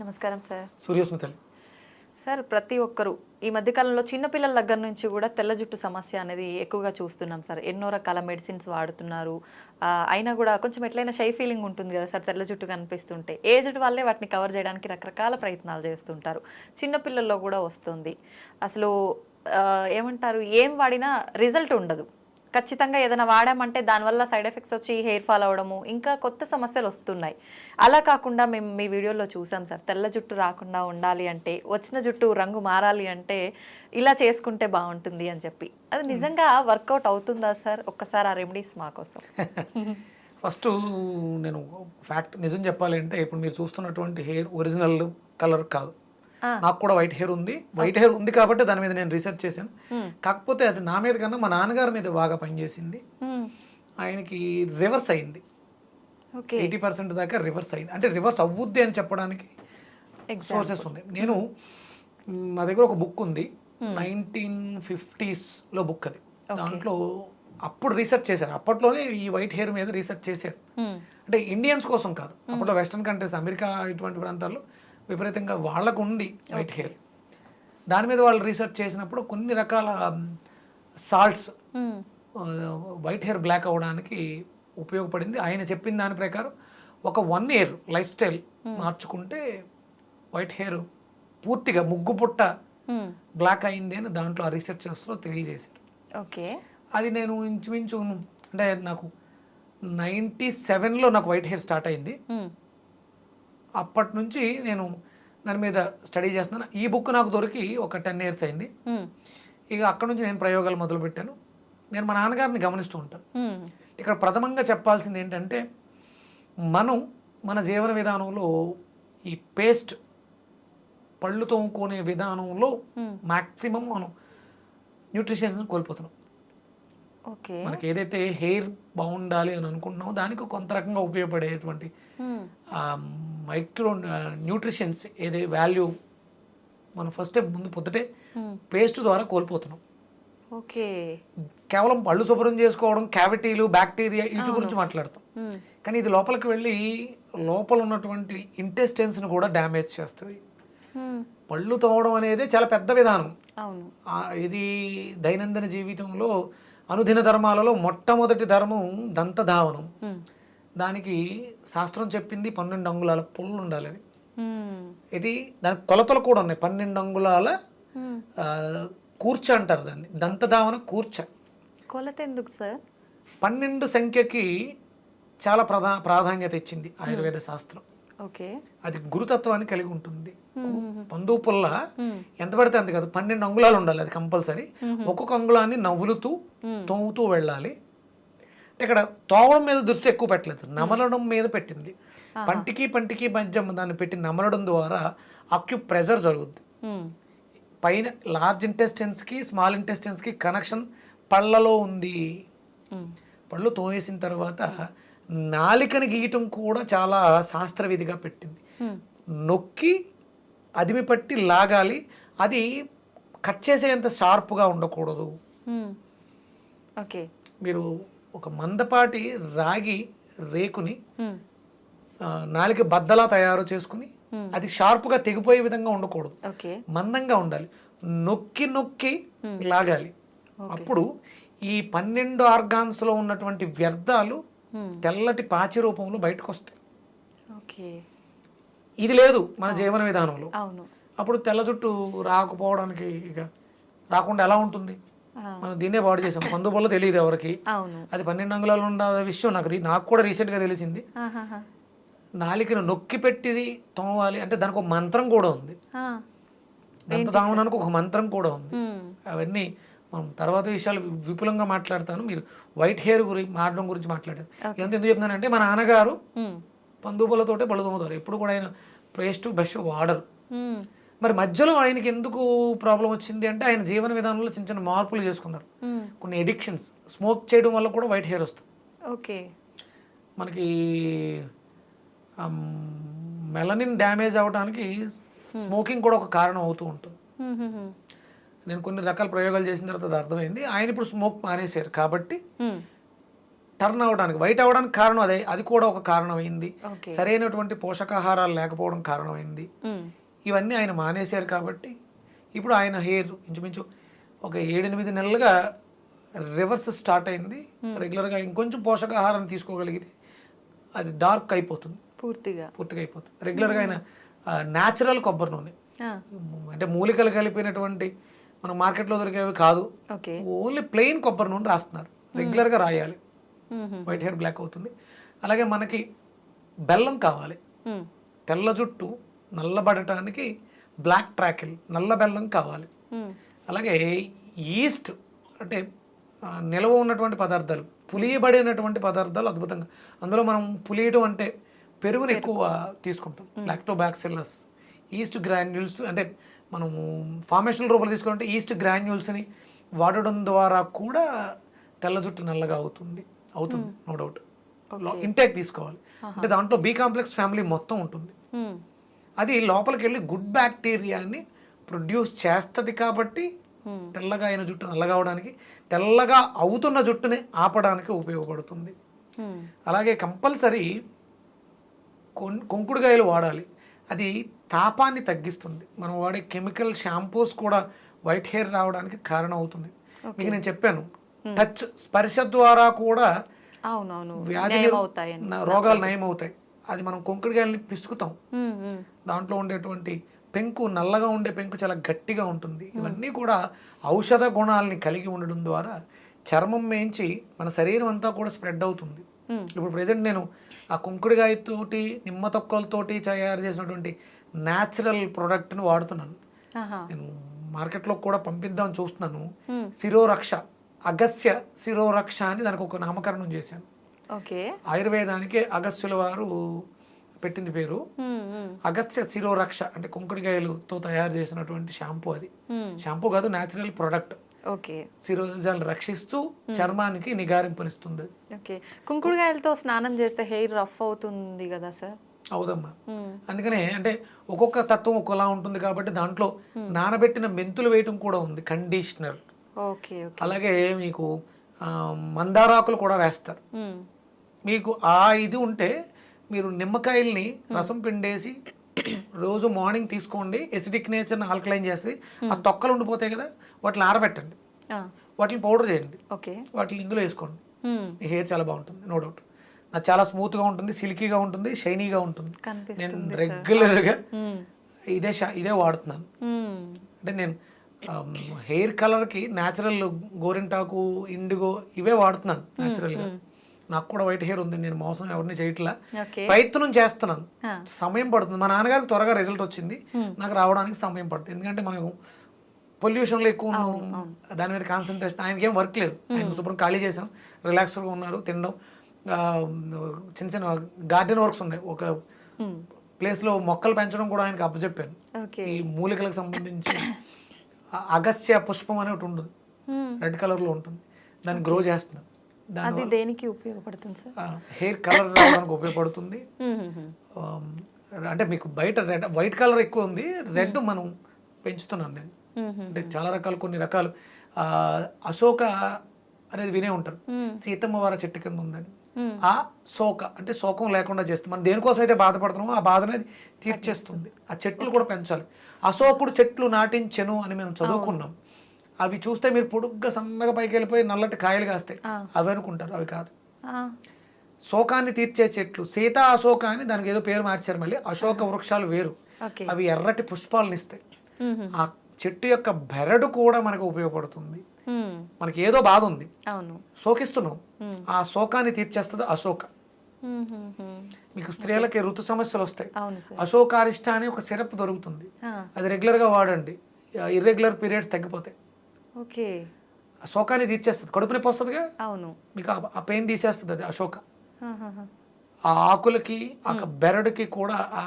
నమస్కారం sir. సూర్యస్మితలి sir, ప్రతి ఒక్కరు ఈ మధ్యకాలంలో చిన్నపిల్లల దగ్గర నుంచి కూడా తెల్ల జుట్టు సమస్య అనేది ఎక్కువగా చూస్తున్నాం సార్. ఎన్నో రకాల మెడిసిన్స్ వాడుతున్నారు. అయినా కూడా కొంచెం ఎట్లయినా షై ఫీలింగ్ ఉంటుంది కదా సార్, తెల్ల జుట్టు కనిపిస్తుంటే. ఏజ్డ్ వాళ్ళే వాటిని కవర్ చేయడానికి రకరకాల ప్రయత్నాలు చేస్తుంటారు. చిన్నపిల్లల్లో కూడా వస్తుంది. అసలు ఏమంటారు, ఏం వాడినా రిజల్ట్ ఉండదు. ఖచ్చితంగా ఏదైనా వాడామంటే దానివల్ల సైడ్ ఎఫెక్ట్స్ వచ్చి హెయిర్ ఫాల్ అవ్వడము, ఇంకా కొత్త సమస్యలు వస్తున్నాయి. అలా కాకుండా మేము మీ వీడియోలో చూసాం సార్, తెల్ల జుట్టు రాకుండా ఉండాలి అంటే, వచ్చిన జుట్టు రంగు మారాలి అంటే ఇలా చేసుకుంటే బాగుంటుంది అని చెప్పి. అది నిజంగా వర్కౌట్ అవుతుందా సార్? ఒక్కసారి ఆ రెమెడీస్ మా కోసం. ఫస్ట్ నేను ఫ్యాక్ట్ నిజం చెప్పాలి అంటే, ఇప్పుడు మీరు చూస్తున్నటువంటి హెయిర్ ఒరిజినల్ కలర్ కాదు. నాకు కూడా వైట్ హెయిర్ ఉంది. వైట్ హెయిర్ ఉంది కాబట్టి దాని మీద నేను రీసెర్చ్ చేశాను. కాకపోతే అది నా మీద కన్నా మా నాన్నగారి మీద బాగా పనిచేసింది. ఆయనకి రివర్స్ అయింది. 80% దాకా రివర్స్ అయింది. అంటే రివర్స్ అవ్వుద్ది అని చెప్పడానికి సోర్సెస్ ఉన్నాయి. నేను నా దగ్గర ఒక బుక్ ఉంది, 1950s బుక్. అది దాంట్లో అప్పుడు రీసెర్చ్ చేశారు. అప్పట్లోనే ఈ వైట్ హెయిర్ మీద రీసెర్చ్ చేశారు. అంటే ఇండియన్స్ కోసం కాదు, అప్పట్లో వెస్టర్న్ కంట్రీస్, అమెరికా ఇటువంటి ప్రాంతాల్లో విపరీతంగా వాళ్ళకు ఉంది వైట్ హెయిర్. దాని మీద వాళ్ళు రీసెర్చ్ చేసినప్పుడు కొన్ని రకాల సాల్ట్స్ వైట్ హెయిర్ బ్లాక్ అవ్వడానికి ఉపయోగపడింది. ఆయన చెప్పిన దాని ప్రకారం ఒక 1 year లైఫ్ స్టైల్ మార్చుకుంటే వైట్ హెయిర్ పూర్తిగా ముగ్గు పుట్ట బ్లాక్ అయింది అని దాంట్లో ఆ రీసెర్చర్స్లో తెలియజేశారు. ఓకే, అది నేను ఇంచుమించు అంటే నాకు 97లో నాకు వైట్ హెయిర్ స్టార్ట్ అయింది. అప్పటి నుంచి నేను దాని మీద స్టడీ చేస్తున్నాను. ఈ బుక్ నాకు దొరికి ఒక 10 years అయింది. ఇక అక్కడ నుంచి నేను ప్రయోగాలు మొదలుపెట్టాను. నేను మా నాన్నగారిని గమనిస్తూ ఉంటాను. ఇక్కడ ప్రథమంగా చెప్పాల్సింది ఏంటంటే, మనం మన జీవన విధానంలో ఈ పేస్ట్ పళ్ళు తోముకునే విధానంలో మ్యాక్సిమం మనం న్యూట్రిషన్స్ కోల్పోతున్నాం. మనకి ఏదైతే హెయిర్ బాగుండాలి అని అనుకుంటున్నామో దానికి కొంత రకంగా ఉపయోగపడేటువంటి మైక్రో న్యూట్రిషన్స్ ఏదే వాల్యూ మనం ఫస్ట్ ముందు పొద్దుటే పేస్ట్ ద్వారా కోల్పోతున్నాం. ఓకే, కేవలం పళ్ళు శుభ్రం చేసుకోవడం, క్యావిటీలు, బ్యాక్టీరియా వీటి గురించి మాట్లాడతాం. కానీ ఇది లోపలికి వెళ్ళి లోపల ఉన్నటువంటి ఇంటెస్టైన్స్ని కూడా డ్యామేజ్ చేస్తుంది. పళ్ళు తోమడం అనేది చాలా పెద్ద విధానం. ఇది దైనందిన జీవితంలో అనుదిన ధర్మాలలో మొట్టమొదటి ధర్మం దంతధావనం. దానికి శాస్త్రం చెప్పింది 12 అంగుళాల పుల్లు ఉండాలని. ఇది దానికి కొలతలు కూడా ఉన్నాయి. 12 అంగుళాల కూర్చ అంటారు దాన్ని, దంతధావన కూర్చ. కొలత ఎందుకు సార్? 12 సంఖ్యకి చాలా ప్రాధాన్యత ఇచ్చింది ఆయుర్వేద శాస్త్రం. అది గురుతత్వాన్ని కలిగి ఉంటుంది. పందు పుల్ల ఎంత పడితే అంత కాదు, 12 అంగుళాలు ఉండాలి. అది కంపల్సరీ. ఒక్కొక్క అంగుళాన్ని నవ్వులుతూ తోముతూ వెళ్ళాలి. ఇక్కడ తోమడం మీద దృష్టి ఎక్కువ పెట్టలేదు, నమలడం మీద పెట్టింది. పంటికి మధ్య దాన్ని పెట్టి నమలడం ద్వారా అక్యు ప్రెజర్ జరుగుద్ది. పైన లార్జ్ ఇంటెస్టైన్స్కి స్మాల్ ఇంటెస్టైన్స్కి కనెక్షన్ పళ్ళలో ఉంది. పళ్ళు తోమేసిన తర్వాత నాలికని గీయటం కూడా చాలా శాస్త్రవిధిగా పెట్టింది. నొక్కి అదిమి పట్టి లాగాలి. అది కట్ చేసేంత షార్ప్గా ఉండకూడదు. మీరు ఒక మందపాటి రాగి రేకుని నాలిక బద్దలా తయారు చేసుకుని అది షార్ప్గా తెగిపోయే విధంగా ఉండకూడదు, మందంగా ఉండాలి. నొక్కి నొక్కి లాగాలి. అప్పుడు ఈ 12 ఆర్గాన్స్లో ఉన్నటువంటి వ్యర్థాలు తెల్లటి పాచి రూపంలో బయటకు వస్తాయి. ఇది లేదు మన జీవన విధానంలో. అప్పుడు తెల్ల జుట్టు రాకపోవడానికి ఇక రాకుండా ఎలా ఉంటుంది? మనం దీన్నే పాడు చేసాం. పందు వల్ల తెలియదు ఎవరికి. అది 12 అంగుళాలు ఉన్న విషయం నాకు కూడా రీసెంట్గా తెలిసింది. నాలికను నొక్కి పెట్టిది తోమాలి అంటే దానికి ఒక మంత్రం కూడా ఉంది. దంతధావనానికి ఒక మంత్రం కూడా ఉంది. అవన్నీ మనం తర్వాత విషయాలు విపులంగా మాట్లాడతాను. మీరు వైట్ హెయిర్ మారడం గురించి మాట్లాడారు. ఎందుకు చెప్తున్నానంటే, మా నాన్నగారు పందుపులతోటే పళ్ళు తోముతారు. ఎప్పుడు కూడా ఆయన పేస్ట్ బ్రష్ వాడరు. మరి మధ్యలో ఆయనకి ఎందుకు ప్రాబ్లం వచ్చింది అంటే, ఆయన జీవన విధానంలో చిన్న చిన్న మార్పులు చేసుకున్నారు. కొన్ని ఎడిక్షన్స్, స్మోక్ చేయడం వల్ల కూడా వైట్ హెయిర్ వస్తుంది. మనకి మెలనిన్ డ్యామేజ్ అవడానికి స్మోకింగ్ కూడా ఒక కారణం అవుతూ ఉంటుంది. నేను కొన్ని రకాల ప్రయోగాలు చేసిన తర్వాత అది అర్థమైంది. ఆయన ఇప్పుడు స్మోక్ మానేశారు కాబట్టి టర్న్ అవడానికి, వైట్ అవడానికి కారణం అదే, అది కూడా ఒక కారణమైంది. ఓకే. సరైనటువంటి పోషకాహారాలు లేకపోవడం కారణమైంది. ఇవన్నీ ఆయన మానేశారు కాబట్టి ఇప్పుడు ఆయన హెయిర్ ఇంచుమించు ఒక 7-8 నెలలుగా రివర్స్ స్టార్ట్ అయింది. రెగ్యులర్గా ఇంకొంచెం పోషకాహారం తీసుకోగలిగితే అది డార్క్ అయిపోతుంది, పూర్తిగా అయిపోతుంది. రెగ్యులర్గా ఆయన న్యాచురల్ కొబ్బరి నూనె, అంటే మూలికలు కలిపినటువంటి మన మార్కెట్లో దొరికేవి కాదు, ఓన్లీ ప్లెయిన్ కొబ్బరి నూనె రాస్తున్నారు. రెగ్యులర్గా రాయాలి, వైట్ హెయిర్ బ్లాక్ అవుతుంది. అలాగే మనకి బెల్లం కావాలి, తెల్ల జుట్టు నల్లబడటానికి బ్లాక్ ట్రాకిల్, నల్ల బెల్లం కావాలి. అలాగే ఈస్ట్ అంటే నిల్వ ఉన్నటువంటి పదార్థాలు, పులియబడినటువంటి పదార్థాలు అద్భుతంగా, అందులో మనం పులియటం అంటే పెరుగుని ఎక్కువ తీసుకుంటాం. లాక్టోబాక్సిల్లస్, ఈస్ట్ గ్రాన్యూల్స్, అంటే మనము ఫార్మేషన్ రూపంలో తీసుకుంటే ఈస్ట్ గ్రాన్యూల్స్ని వాడడం ద్వారా కూడా తెల్ల జుట్టు నల్లగా అవుతుంది, నో డౌట్. ఇంటేక్ తీసుకోవాలి, అంటే దాంట్లో బి కాంప్లెక్స్ ఫ్యామిలీ మొత్తం ఉంటుంది. అది లోపలికి వెళ్ళి గుడ్ బ్యాక్టీరియాని ప్రొడ్యూస్ చేస్తుంది కాబట్టి తెల్లగా అయిన జుట్టు నల్లగా అవడానికి, తెల్లగా అవుతున్న జుట్టుని ఆపడానికి ఉపయోగపడుతుంది. అలాగే కంపల్సరీ కుంకుడుకాయలు వాడాలి, అది తాపాన్ని తగ్గిస్తుంది. మనం వాడే కెమికల్ షాంపూస్ కూడా వైట్ హెయిర్ రావడానికి కారణం అవుతుంది. మీకు నేను చెప్పాను, టచ్, స్పర్శ ద్వారా కూడా వ్యాధి రోగాలు నయం అవుతాయి. అది మనం కుంకుడుకాయలని పిసుకుతాం, దాంట్లో ఉండేటువంటి పెంకు, నల్లగా ఉండే పెంకు చాలా గట్టిగా ఉంటుంది. ఇవన్నీ కూడా ఔషధ గుణాలని కలిగి ఉండడం ద్వారా చర్మం మేంచి మన శరీరం అంతా కూడా స్ప్రెడ్ అవుతుంది. ఇప్పుడు ప్రెసెంట్ నేను ఆ కుంకుడుకాయతోటి, నిమ్మ తొక్కలతోటి తయారు చేసినటువంటి న్యాచురల్ ప్రోడక్ట్ని వాడుతున్నాను. నేను మార్కెట్లో కూడా పంపిద్దామని చూస్తున్నాను. శిరోరక్ష, అగస్య శిరోరక్ష అని దానికి ఒక నామకరణం చేశాను. ఆయుర్వేదానికి అగస్యుల వారు పెట్టింది పేరు. అగస్య శిరోరక్ష అంటే కుంకుడుకాయలతో తయారు చేసినటువంటి షాంపూ. అది షాంపూ కాదు, న్యాచురల్ ప్రొడక్ట్. శిరోజాలను రక్షిస్తూ చర్మానికి నిగారింపునిస్తుంది. కుంకుడుకాయలతో స్నానం చేస్తే హెయిర్ రఫ్ అవుతుంది కదా సార్? అవుదమ్మా, అందుకనే అంటే ఒక్కొక్క తత్వం ఒక్కోలా ఉంటుంది కాబట్టి దాంట్లో నానబెట్టిన మెంతులు వేయటం కూడా ఉంది, కండిషనర్. అలాగే మీకు మందారాకులు కూడా వేస్తారు. మీకు ఆ ఇది ఉంటే మీరు నిమ్మకాయల్ని రసం పిండేసి రోజు మార్నింగ్ తీసుకోండి, ఎసిడిక్ నేచర్ని ఆల్కలైన్ చేస్తే ఆ తొక్కలు ఉండిపోతాయి కదా, వాటిని ఆరబెట్టండి, వాటిని పౌడర్ చేయండి, వాటిని ఇందులో వేసుకోండి. మీ హెయిర్ చాలా బాగుంటుంది, నో డౌట్. నాకు చాలా స్మూత్గా ఉంటుంది, సిల్కీగా ఉంటుంది, షైనీగా ఉంటుంది. నేను రెగ్యులర్గా ఇదే వాడుతున్నాను. అంటే నేను హెయిర్ కలర్కి న్యాచురల్ గోరింటాకు, ఇండిగో ఇవే వాడుతున్నాను న్యాచురల్గా. నాకు కూడా వైట్ హెయిర్ ఉంది, నేను మోసం ఎవరిని చేయట్లా, ప్రయత్నం చేస్తున్నాను. సమయం పడుతుంది. మా నాన్నగారికి త్వరగా రిజల్ట్ వచ్చింది, నాకు రావడానికి సమయం పడుతుంది. ఎందుకంటే మనం పొల్యూషన్లో ఎక్కువ ఉన్నాం, దాని మీద కాన్సన్ట్రేషన్. ఆయనకి ఏం వర్క్ లేదు, ఆయన శుభ్రం ఖాళీ చేసాం, రిలాక్స్గా ఉన్నారు, తినడం, చిన్న చిన్న గార్డెన్ వర్క్స్ ఉన్నాయి. ఒక ప్లేస్లో మొక్కలు పెంచడం కూడా ఆయనకి అప్పచెప్పాను. ఈ మూలికలకు సంబంధించి అగస్య పుష్పం అని ఒకటి ఉంటుంది, రెడ్ కలర్లో ఉంటుంది, దాన్ని గ్రో చేస్తున్నాను. అది దేనికి ఉపయోగపడుతుంది సార్? హెయిర్ కలర్ రావడానికి ఉపయోగపడుతుంది. అంటే మీకు బయట రెడ్, వైట్ కలర్ ఎక్కువ ఉంది, రెడ్ మనం పెంచుతున్నాను నేను. అంటే చాలా రకాలు, కొన్ని రకాలు అశోక అనేది వినే ఉంటారు, సీతమ్మ వారి చెట్టు కింద ఉందని. ఆ శోక అంటే శోకం లేకుండా చేస్తుంది. మనం దేనికోసం అయితే బాధపడుతున్నామో ఆ బాధ అనేది తీర్చేస్తుంది. ఆ చెట్లు కూడా పెంచాలి. అశోకుడు చెట్లు నాటించెను అని మేము చదువుకున్నాం. అవి చూస్తే మీరు పొడుగ్గా సన్నగా పైకి వెళ్ళిపోయి నల్లటి కాయలు కాస్తాయి, అవి అనుకుంటారు, అవి కాదు. శోకాన్ని తీర్చే చెట్లు, సీతా అశోక అని దానికి ఏదో పేరు మార్చారు మళ్ళీ. అశోక వృక్షాలు వేరు, అవి ఎర్రటి పుష్పాలను ఇస్తాయి. ఆ చెట్టు యొక్క బెరడు కూడా మనకు ఉపయోగపడుతుంది. మనకి ఏదో బాధ ఉంది, శోకిస్తున్నాం, ఆ శోకాన్ని తీర్చేస్తుంది అశోక. మీకు స్త్రీలకి ఋతు సమస్యలు వస్తాయి, అశోకారిష్ట అని ఒక సిరప్ దొరుకుతుంది, అది రెగ్యులర్ గా వాడండి, ఇర్రెగ్యులర్ పీరియడ్స్ తగ్గిపోతాయి. శోకాన్ని తీర్చేస్తుంది, కడుపు నొప్పి వస్తుందిగా, మీకు ఆ పెయిన్ తీసేస్తుంది అది అశోక. ఆ ఆకులకి, ఆ బెరడుకి కూడా ఆ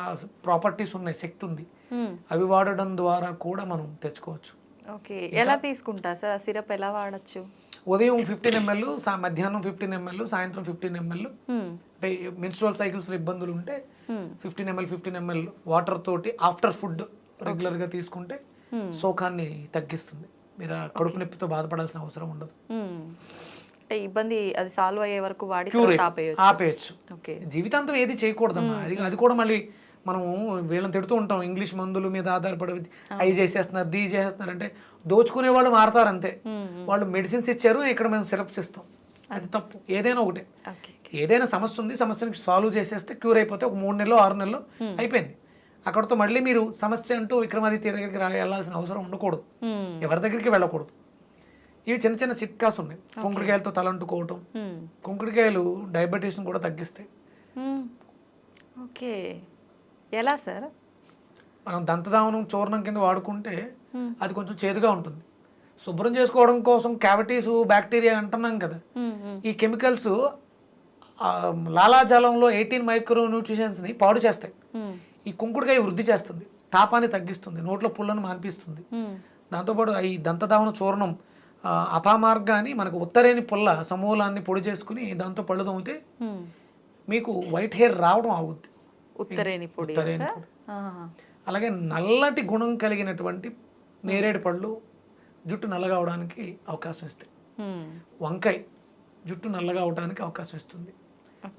ప్రాపర్టీస్ ఉన్నాయి, శక్తి ఉంది. అవి వాడడం ద్వారా కూడా మనం తెచ్చుకోవచ్చు. ఎలా తీసుకుంటారు సార్? సిరప్ ఎలా వాడచ్చు? ఉదయం 15 ml, మధ్యాహ్నం 15 ml, సాయంత్రం 15 ml. అంటే మెన్స్ట్రువల్ సైకిల్స్ ఇబ్బందులు ఉంటే 15 ml వాటర్ తోటి ఆఫ్టర్ ఫుడ్ రెగ్యులర్ గా తీసుకుంటే శోకాన్ని తగ్గిస్తుంది. మీరు కడుపు నొప్పితో బాధపడాల్సిన అవసరం ఉండదు. అంటే ఇబ్బంది అది సాల్వ్ అయ్యే వరకు వాడి క్యూర్ తర్వాత ఆపేయొచ్చు. ఆపేయచ్చు. ఓకే. జీవితాంతం ఏది చేయకూడదమ్మా. అది కూడా మళ్ళీ మనం వీళ్ళని తిడుతూ ఉంటాం, ఇంగ్లీష్ మందుల మీద ఆధారపడి అవి చేసేస్తున్నారు, దీ చేసేస్తున్నారు అంటే దోచుకునే వాళ్ళు మారతారు అంతే. వాళ్ళు మెడిసిన్స్ ఇచ్చారు, ఇక్కడ మేము సిరప్స్ ఇస్తాం, అది తప్పు. ఏదైనా ఒకటే, ఓకే. ఏదైనా సమస్య ఉంది, సమస్యని సాల్వ్ చేసేస్తే క్యూర్ అయిపోతే ఒక 3 నెలలో 6 నెలలో అయిపోయింది. అక్కడతో మళ్ళీ మీరు సమస్య అంటూ విక్రమాదిత్య దగ్గరికి వెళ్ళాల్సిన అవసరం ఉండకూడదు, ఎవరి దగ్గరికి వెళ్ళకూడదు. ఇవి చిన్న చిన్న చిట్కాస్ ఉన్నాయి. కుంకుడికాయలతో తలంటుకోవటం, కుంకుడికాయలు డయాబెటీస్ని కూడా తగ్గిస్తాయి. ఓకే, ఎలా సార్? మనం దంతధావనం చూర్ణం కింద వాడుకుంటే అది కొంచెం చేదుగా ఉంటుంది. శుభ్రం చేసుకోవడం కోసం క్యావిటీస్ బ్యాక్టీరియా అంటున్నాం కదా, ఈ కెమికల్స్ లాలాజలంలో 18 మైక్రో న్యూట్రిషన్స్ని పాడు చేస్తాయి. ఈ కుంకుడుకాయ వృద్ధి చేస్తుంది, తాపాన్ని తగ్గిస్తుంది, నోట్లో పుల్లను మాన్పిస్తుంది. దాంతోపాటు ఈ దంతధావన చూర్ణం అపామార్గాన్ని మనకు ఉత్తరేని పుల్ల సమూలాన్ని పొడి చేసుకుని దాంతో పళ్ళు తోమితే మీకు వైట్ హెయిర్ రావడం ఆగుద్ది. ఉత్తరేని పొడి. అలాగే నల్లటి గుణం కలిగినటువంటి నేరేడు పళ్ళు జుట్టు నల్లగా అవడానికి అవకాశం ఇస్తాయి. వంకాయ జుట్టు నల్లగా అవడానికి అవకాశం ఇస్తుంది.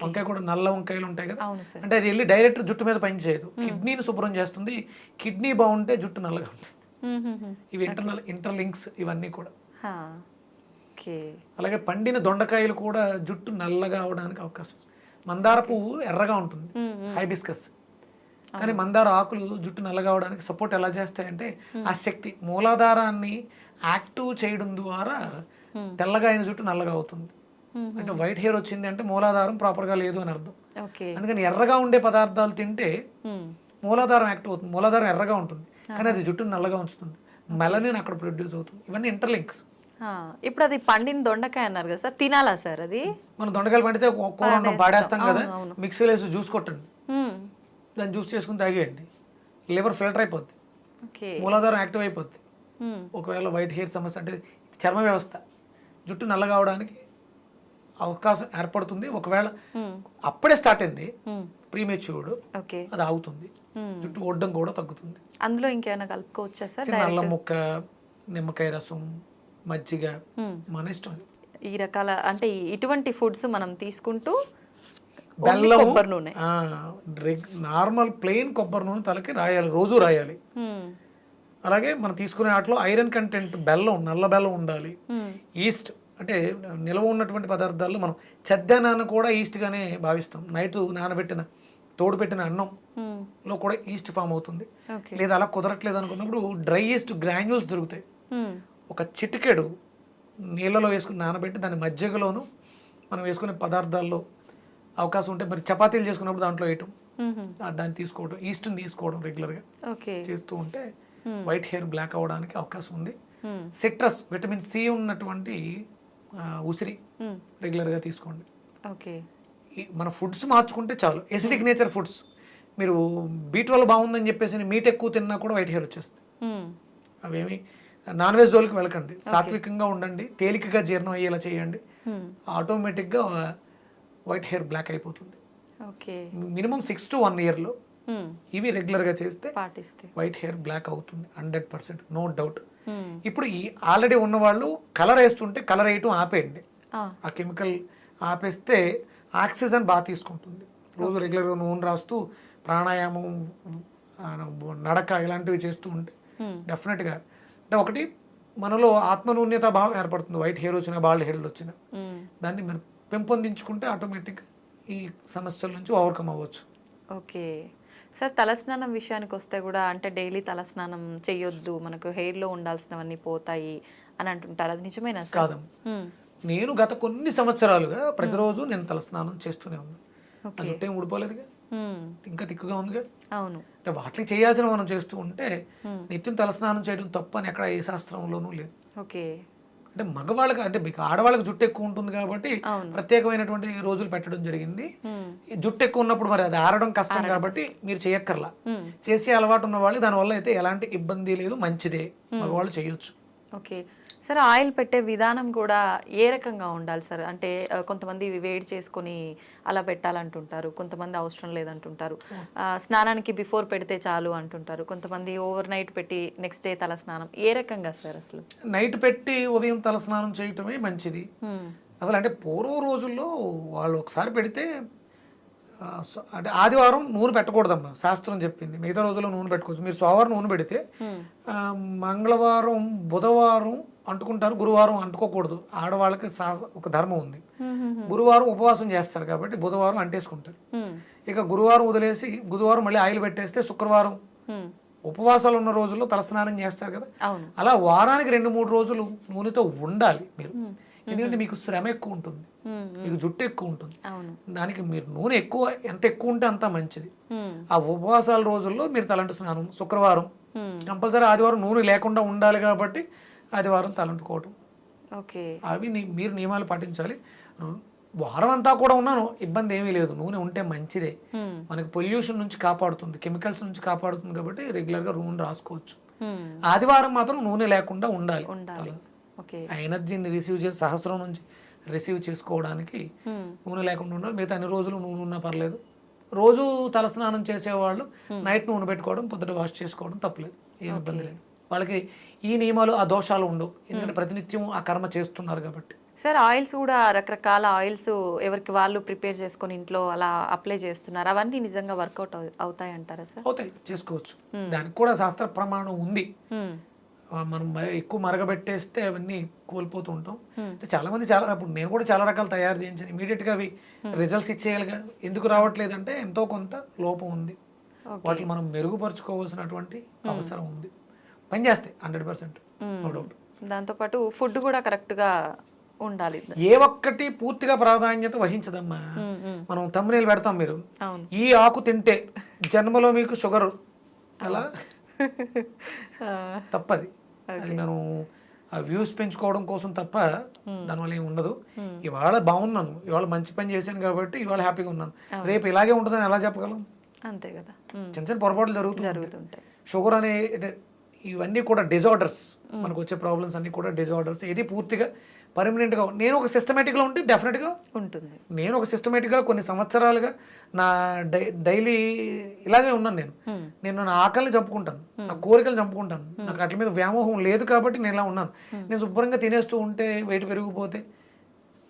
వంకాయ కూడా నల్ల వంకాయలు ఉంటాయి కదా, అంటే అది వెళ్ళి డైరెక్ట్ జుట్టు మీద పని చేయదు, కిడ్నీని శుభ్రం చేస్తుంది. కిడ్నీ బాగుంటే జుట్టు నల్లగా ఉంటుంది. ఇవి ఇంటర్లింక్స్ ఇవన్నీ కూడా. అలాగే పండిన దొండకాయలు కూడా జుట్టు నల్లగా అవడానికి అవకాశం. మందార పువ్వు ఎర్రగా ఉంటుంది, హైబిస్కస్, కానీ మందార ఆకులు జుట్టు నల్లగా అవడానికి సపోర్ట్ ఎలా చేస్తాయంటే ఆ శక్తి మూలాధారాన్ని యాక్టివ్ చేయడం ద్వారా తెల్లగా అయిన జుట్టు నల్లగా అవుతుంది. అంటే వైట్ హెయిర్ వచ్చింది అంటే మూలాధారం ప్రాపర్గా లేదు అని అర్థం. అందుకని ఎర్రగా ఉండే పదార్థాలు తింటే మూలాధారం యాక్టివ్ అవుతుంది. మూలాధారం ఎర్రగా ఉంటుంది కానీ అది జుట్టును నల్లగా ఉంచుతుంది, మెలనిన్ అక్కడ ప్రొడ్యూస్ అవుతుంది. ఇవన్నీ ఇంటర్లింక్స్. ఇప్పుడు అది పండిన దొండకాయ అన్నారు కదా సార్, తినాలా సార్ అది? మనం దొండకాయలు పండితే కూర పాడేస్తాం కదా, మిక్సీలో వేసి జ్యూస్ కొట్టండి, దాన్ని జ్యూస్ చేసుకుని తాగేయండి, లివర్ ఫిల్టర్ అయిపోద్ది, మూలాధారం యాక్టివ్ అయిపోద్ది. ఒకవేళ వైట్ హెయిర్ సమస్య అంటే చర్మ వ్యవస్థ, జుట్టు నల్లగా అవడానికి అవకాశం ఏర్పడుతుంది. ఒకవేళ అప్పుడే స్టార్ట్ అయింది ప్రీమెచ్యూర్డ్, అది ఆగుతుంది, జుట్టు ఒడ్డం కూడా తగ్గుతుంది. అందులో ఇంకేమైనా కలుపుకోవచ్చా సార్? అల్లం ముక్క, నిమ్మకాయ రసం, మజ్జిగ, మన ఇష్టం. ఈ రకాల అంటే ఇటువంటి ఫుడ్స్ మనం తీసుకుంటూ బెల్లం, కొబ్బరి నూనె, నార్మల్ ప్లెయిన్ కొబ్బరి నూనె తలకి రాయాలి, రోజు రాయాలి. అలాగే మనం తీసుకునే వాటిలో ఐరన్ కంటెంట్, బెల్లం, నల్ల బెల్లం ఉండాలి. ఈస్ట్ అంటే నిల్వ ఉన్నటువంటి పదార్థాల్లో మనం చెద్దనాన్ని కూడా ఈస్ట్ గానే భావిస్తాం. నైట్ నానబెట్టిన తోడు పెట్టిన అన్నంలో కూడా ఈస్ట్ ఫామ్ అవుతుంది. లేదా అలా కుదరట్లేదు అనుకున్నప్పుడు డ్రై ఈస్ట్ గ్రాన్యూల్స్ దొరుకుతాయి. ఒక చిటికెడు నీళ్ళలో వేసుకుని నానబెట్టి దాని మజ్జిగలోను మనం వేసుకునే పదార్థాల్లో అవకాశం ఉంటే మరి చపాతీలు చేసుకున్నప్పుడు దాంట్లో వేయటం, దాన్ని తీసుకోవడం, ఈస్ట్ని తీసుకోవడం రెగ్యులర్గా చేస్తూ ఉంటే వైట్ హెయిర్ బ్లాక్ అవ్వడానికి అవకాశం ఉంది. సిట్రస్, విటమిన్ సి ఉన్నటువంటి ఉసిరి రెగ్యులర్గా తీసుకోండి. మన ఫుడ్స్ మార్చుకుంటే చాలు. ఎసిడిక్ నేచర్ ఫుడ్స్, మీరు B12 బాగుందని చెప్పేసి మీట్ ఎక్కువ తిన్నా కూడా వైట్ హెయిర్ వచ్చేస్తుంది. అవేమి నాన్ వెజ్ జోలికి వెళ్ళకండి, సాత్వికంగా ఉండండి, తేలికగా జీర్ణం అయ్యేలా చేయండి, ఆటోమేటిక్గా వైట్ హెయిర్ బ్లాక్ అయిపోతుంది. మినిమం 6 to 1 yearలో ఇవి రెగ్యులర్గా చేస్తే వైట్ హెయిర్ బ్లాక్ అవుతుంది 100%, నో డౌట్. ఇప్పుడు ఈ ఆల్రెడీ ఉన్న వాళ్ళు కలర్ వేస్తుంటే కలర్ వేయటం ఆపేయండి. ఆ కెమికల్ ఆపేస్తే ఆక్సిజన్ బాగా తీసుకుంటుంది. రోజు రెగ్యులర్గా నూనె రాస్తూ ప్రాణాయామం, నడక ఇలాంటివి చేస్తూ ఉంటే డెఫినెట్గా అంటే ఒకటి మనలో ఆత్మనూన్యత భావం ఏర్పడుతుంది. వైట్ హెయిర్ వచ్చినా, బాల్డ్ హెయిర్ వచ్చినా దాన్ని మనం పెంపొందించుకుంటే ఆటోమేటిక్గా ఈ సమస్యల నుంచి ఓవర్కమ్ అవ్వచ్చు. ఓకే సార్, తలస్నానం విషయానికి వస్తే కూడా అంటే డైలీ తలస్నానం చేయొద్దు, మనకు హెయిర్లో ఉండాల్సినవన్నీ పోతాయి అని అంటుంటారు, అది నిజమేనా సార్? కాదమ్మా, నేను గత కొన్ని సంవత్సరాలుగా ప్రతిరోజు నేను తలస్నానం చేస్తూనే ఉన్నాను. అది ఒట్టేం ఊడిపోలేదుగా, ఇంకా తిక్కుగా ఉందిగా. అవును, అంటే వాటికి చేయాల్సిన మనం చేస్తూ ఉంటే నిత్యం తలస్నానం చేయడం తప్పు అని ఎక్కడ ఏ శాస్త్రంలోనూ లేదు. ఓకే, అంటే మగవాళ్ళకి అంటే మీకు ఆడవాళ్ళకి జుట్టు ఎక్కువ ఉంటుంది కాబట్టి ప్రత్యేకమైనటువంటి రోజులు పెట్టడం జరిగింది. జుట్టు ఎక్కువ ఉన్నప్పుడు మరి అది ఆరడం కష్టం కాబట్టి మీరు చేయక్కర్లా. చేసే అలవాటు ఉన్న వాళ్ళు దానివల్ల అయితే ఎలాంటి ఇబ్బంది లేదు, మంచిదే, మగవాళ్ళు చేయొచ్చు. ఓకే సార్, ఆయిల్ పెట్టే విధానం కూడా ఏ రకంగా ఉండాలి సార్? అంటే కొంతమంది వేడి చేసుకొని అలా పెట్టాలంటుంటారు, కొంతమంది అవసరం లేదంటుంటారు, స్నానానికి బిఫోర్ పెడితే చాలు అంటుంటారు, కొంతమంది ఓవర్ నైట్ పెట్టి నెక్స్ట్ డే తల స్నానం. ఏ రకంగా సార్ అసలు? నైట్ పెట్టి ఉదయం తల స్నానం చేయటమే మంచిది. అసలు అంటే పూర్వ రోజుల్లో వాళ్ళు ఒకసారి పెడితే అంటే ఆదివారం నూనె పెట్టకూడదమ్మా, శాస్త్రం చెప్పింది. మిగతా రోజుల్లో నూనె పెట్టుకోవచ్చు. మీరు సోమవారం నూనె పెడితే మంగళవారం బుధవారం అంటుకుంటారు, గురువారం అంటుకోకూడదు. ఆడవాళ్ళకి ఒక ధర్మం ఉంది. గురువారం ఉపవాసం చేస్తారు కాబట్టి బుధవారం అంటేసుకుంటారు. ఇక గురువారం వదిలేసి బుధవారం మళ్ళీ ఆయిల్ పెట్టేస్తే శుక్రవారం ఉపవాసాలు ఉన్న రోజుల్లో తలస్నానం చేస్తారు కదా. అలా వారానికి 2-3 రోజులు నూనెతో ఉండాలి మీరు. ఎందుకంటే మీకు శ్రమ ఎక్కువ ఉంటుంది, మీకు జుట్టు ఎక్కువ ఉంటుంది. దానికి మీరు నూనె ఎంత ఎక్కువ ఉంటే అంత మంచిది. ఆ ఉపవాసాల రోజుల్లో మీరు తలంటు స్నానం, శుక్రవారం కంపల్సరీ, ఆదివారం నూనె లేకుండా ఉండాలి కాబట్టి ఆదివారం తలంటుకోవటం, అవి మీరు నియమాలు పాటించాలి. వారం అంతా కూడా ఉన్నాను, ఇబ్బంది ఏమీ లేదు. నూనె ఉంటే మంచిదే, మనకి పొల్యూషన్ నుంచి కాపాడుతుంది, కెమికల్స్ నుంచి కాపాడుతుంది కాబట్టి రెగ్యులర్ గా నూనె రాసుకోవచ్చు. ఆదివారం మాత్రం నూనె లేకుండా ఉండాలి. ఆ ఎనర్జీని సహస్రం నుంచి రిసీవ్ చేసుకోవడానికి నూనె లేకుండా ఉండాలి. మిగతా అన్ని రోజులు నూనె ఉన్నా పర్లేదు. రోజు తలస్నానం చేసేవాళ్ళు నైట్ నూనె పెట్టుకోవడం, పొద్దుట వాష్ చేసుకోవడం తప్పలేదు, ఏం ఇబ్బంది లేదు. వాళ్ళకి ఈ నియమాలు, ఆ దోషాలు ఉండవు, ఎందుకంటే ప్రతినిత్యం ఆ కర్మ చేస్తున్నారు కాబట్టి. సార్, ఆయిల్స్ కూడా రకరకాల ఆయిల్స్ ఎవరికి వాళ్ళు ప్రిపేర్ చేసుకొని ఇంట్లో అలా అప్లై చేస్తున్నారు. అవన్నీ నిజంగా వర్కౌట్ అవుతాయి అంటారా సార్? అవుతాయి, చేసుకోవచ్చు. దానికి కూడా శాస్త్ర ప్రమాణం ఉంది. మనం ఎక్కువ మరగబెట్టేస్తే అవన్నీ కోల్పోతూ ఉంటాం. చాలా మంది ఇప్పుడు నేను కూడా చాలా రకాలు తయారు చేయించాను, ఇమీడియట్ గా అవి రిజల్ట్స్ ఇచ్చేయాలిగా. ఎందుకు రావట్లేదంటే ఎంతో కొంత లోపం ఉంది, వాటిని మనం మెరుగుపరుచుకోవాల్సినటువంటి అవసరం ఉంది. పనిచేస్తాయి 100%, నో డౌట్. దాంతోపాటు ఫుడ్ కూడా కరెక్ట్ గా ఉండాలి. ఏ ఒక్కటి పూర్తిగా ప్రాధాన్యత వహించదమ్మా. మనం తమ్మునేలు పెడతాం, మీరు ఈ ఆకు తింటే జన్మలో మీకు షుగర్, అలా తప్పది. అది మనం ఆ వ్యూస్ పెంచుకోవడం కోసం తప్ప దానివల్ల ఏమి ఉండదు. ఇవాళ బాగున్నాను, ఇవాళ మంచి పని చేశాను కాబట్టి ఇవాళ హ్యాపీగా ఉన్నాను. రేపు ఇలాగే ఉంటుందని ఎలా చెప్పగలం? అంతే కదా, చిన్న చిన్న పొరపాట్లు జరుగుతుంటాయి. షుగర్ అనే ఇవన్నీ కూడా డిజార్డర్స్, మనకు వచ్చే ప్రాబ్లమ్స్ అన్ని కూడా డిజార్డర్స్. ఇది పూర్తిగా పర్మనెంట్గా నేను ఒక సిస్టమేటిక్గా ఉంటే డెఫినెట్గా ఉంటుంది. నేను ఒక సిస్టమేటిక్గా కొన్ని సంవత్సరాలుగా నా డైలీ ఇలాగే ఉన్నాను. నేను నా ఆకలిని చంపుకుంటాను, నా కోరికలు చంపుకుంటాను. నాకు అట్ల మీద వ్యామోహం లేదు కాబట్టి నేను ఇలా ఉన్నాను. నేను శుభ్రంగా తినేస్తూ ఉంటే వెయిట్ పెరిగిపోతే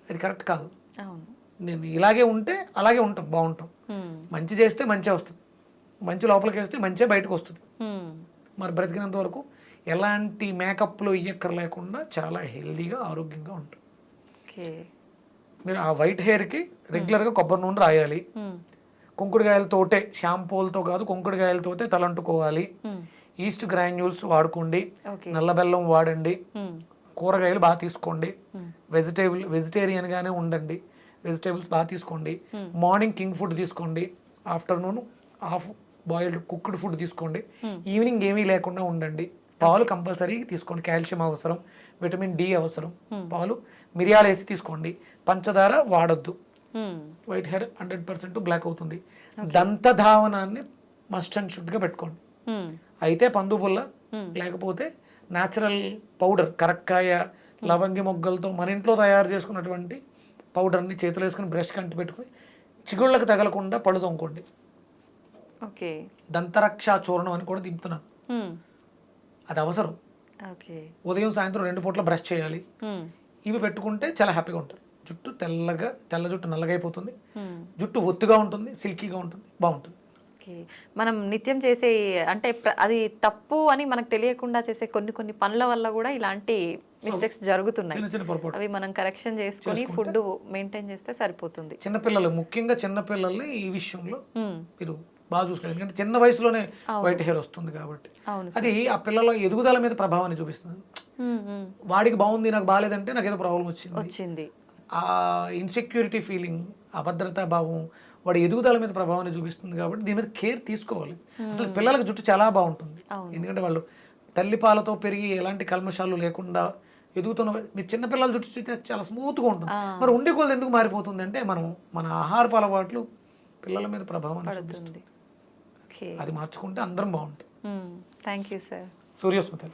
అది కరెక్ట్ కాదు. నేను ఇలాగే ఉంటే అలాగే ఉంటాం, బాగుంటాం. మంచి చేస్తే మంచి వస్తుంది, మంచి లోపలికి వేస్తే మంచిగా బయటకు వస్తుంది. మరి బ్రతికినంత వరకు ఎలాంటి మేకప్లు ఇయ్యక్కర లేకుండా చాలా హెల్దీగా, ఆరోగ్యంగా ఉంటుంది. మీరు ఆ వైట్ హెయిర్కి రెగ్యులర్గా కొబ్బరి నూనె రాయాలి. కుంకుడుకాయలతోటే, షాంపూలతో కాదు, కుంకుడుకాయలతోటే తలంటుకోవాలి. ఈస్ట్ గ్రాన్యూల్స్ వాడుకోండి, నల్ల బెల్లం వాడండి, కూరగాయలు బాగా తీసుకోండి, వెజిటేరియన్గానే ఉండండి, వెజిటేబుల్స్ బాగా తీసుకోండి. మార్నింగ్ కింగ్ ఫుడ్ తీసుకోండి, afternoon half boiled cooked food తీసుకోండి. ఈవినింగ్ ఏమీ లేకుండా ఉండండి. పాలు కంపల్సరీ తీసుకోండి, కాల్షియం అవసరం, విటమిన్ డి అవసరం. పాలు మిరియాలు వేసి తీసుకోండి, పంచదార వాడొద్దు. వైట్ హెయిర్ 100% బ్లాక్ అవుతుంది. దంతధావనాన్ని మస్ట్ అండ్ షుడ్గా పెట్టుకోండి. అయితే పందుపుల్ల, లేకపోతే న్యాచురల్ పౌడర్, కరక్కాయ, లవంగి మొగ్గలతో మన ఇంట్లో తయారు చేసుకున్నటువంటి పౌడర్ని చేతులు వేసుకుని బ్రష్ కంటి పెట్టుకుని చిగుళ్ళకి తగలకుండా పళ్ళు తోముకోండి. దంతరక్ష చూర్ణం అని కూడా దింపుతున్నాను, అది అవసరం. ఉదయం సాయంత్రం 2 పూట్ల బ్రష్ చేయాలి. ఇవి పెట్టుకుంటే చాలా హ్యాపీగా ఉంటారు. జుట్టు తెల్ల జుట్టు నల్లగా అయిపోతుంది, జుట్టు ఒత్తుగా ఉంటుంది, సిల్కీగా ఉంటుంది, బాగుంటుంది. మనం నిత్యం చేసే అంటే అది తప్పు అని మనకు తెలియకుండా చేసే కొన్ని పనుల వల్ల కూడా ఇలాంటి మిస్టేక్స్ జరుగుతున్నాయి. అవి మనం కరెక్షన్ చేసుకొని ఫుడ్ మెయింటైన్ చేస్తే సరిపోతుంది. చిన్నపిల్లలు, ముఖ్యంగా చిన్నపిల్లల్ని ఈ విషయంలో మీరు బాగా చూసుకోవాలి. ఎందుకంటే చిన్న వయసులోనే వైట్ హెయిర్ వస్తుంది కాబట్టి అది ఆ పిల్లల ఎదుగుదల మీద ప్రభావాన్ని చూపిస్తుంది. వాడికి బాగుంది, నాకు బాగాలేదంటే నాకు ఏదో ప్రాబ్లం వచ్చింది. ఆ ఇన్సెక్యూరిటీ ఫీలింగ్, అభద్రతా భావం వాడి ఎదుగుదల మీద ప్రభావాన్ని చూపిస్తుంది. కాబట్టి దీని మీద కేర్ తీసుకోవాలి. అసలు పిల్లలకు జుట్టు చాలా బాగుంటుంది, ఎందుకంటే వాళ్ళు తల్లిపాలతో పెరిగి ఎలాంటి కల్మషాలు లేకుండా ఎదుగుతున్న. మీరు చిన్నపిల్లల జుట్టు చూస్తే చాలా స్మూత్గా ఉంటుంది. మరి ఉండే కొలది ఎందుకు మారిపోతుంది అంటే మన ఆహారపు అలవాట్లు పిల్లల మీద ప్రభావాన్ని చూపిస్తుంది. అది మార్చుకుంటే అందరం బాగుంటుంది. Thank you sir. సూర్యస్మృతి.